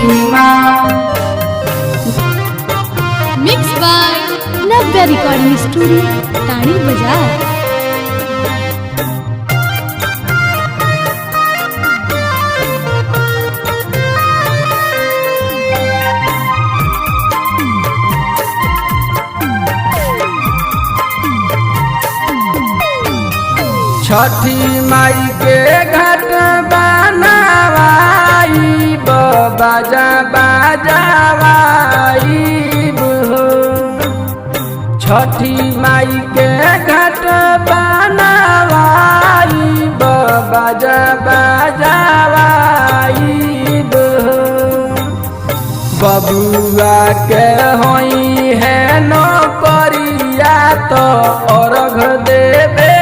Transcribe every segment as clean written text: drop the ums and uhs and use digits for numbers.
माँ। Mix by Navya recording studio टाणी बाजार। छठी माई के घाट बनावाई बाजा बाजावाई हो। छठी माई के घाट बनावाई बाजा बाजावाई हो। बबुआ के होई है नौकरिया तो अर्घ देवे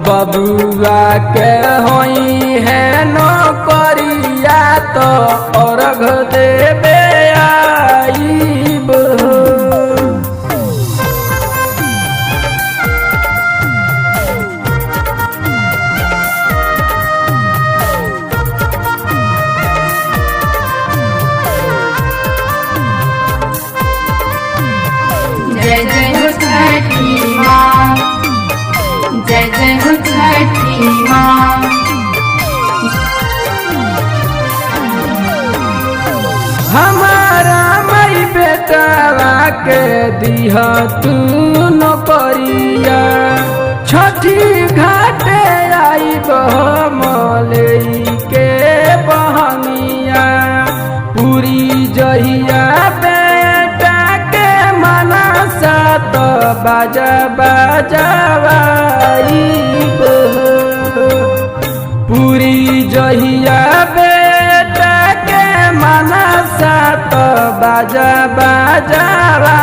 बबुआ के होई है नौकरिया तो अर्घ देवे आईब हो। जय जय हो छठी माँ, जय जय हो छठी माँ। हमारा मई बेटवा के दिह तू नौकरिया छठी घाटे आई मलई के बहनिया पूरी जहिया बेटा के मनसा तो बाजा बाजावाई पूरी जहिया बेटा के मनसा तो बाजा बाजावाई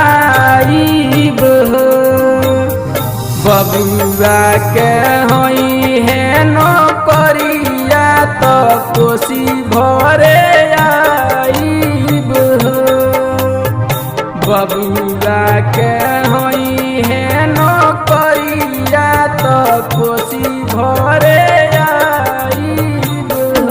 बबुआ के होई है नौकरिया तो कोसी भरे आईब हो। बबुआ के होई है नौकरिया तो कोसी भरे आईब हो।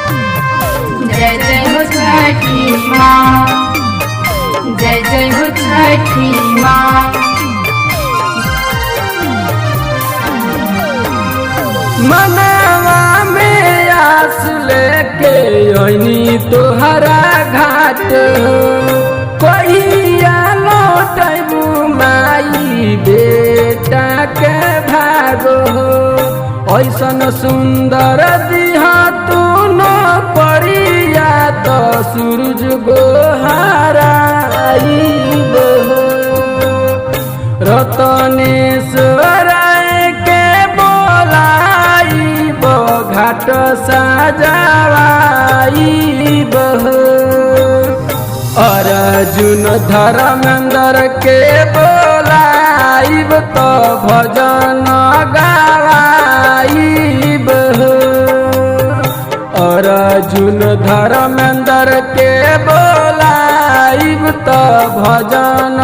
जय जय हो छठी माँ, जय जय हो छठी माँ। मनवा में आस लेके ओइनी तोहरा घाट कहिया लौटबू माई बेटा के भागो ऐसन सुंदर दिहा तू नौकरिया तो सूरज गोहाराई रतनेश्वर के बोलाई घाट सजावाई अर्जुन धर्मेंद्र के बोलाइब तो भजन गावाइब अर्जुन धर्मेंद्र के बोलाइब तो भजन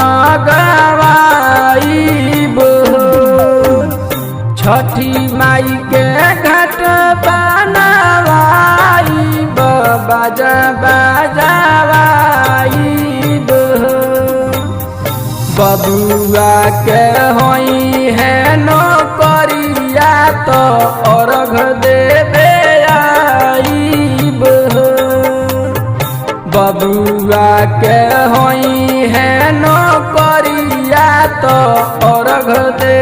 गावाइब छठी माई के घाट बनावाई बाजा बाजावाई बबुआ के होई है नौकरिया तो अर्घ देवे आईब बबुआ के होई है नौकरिया तो अर्घ दे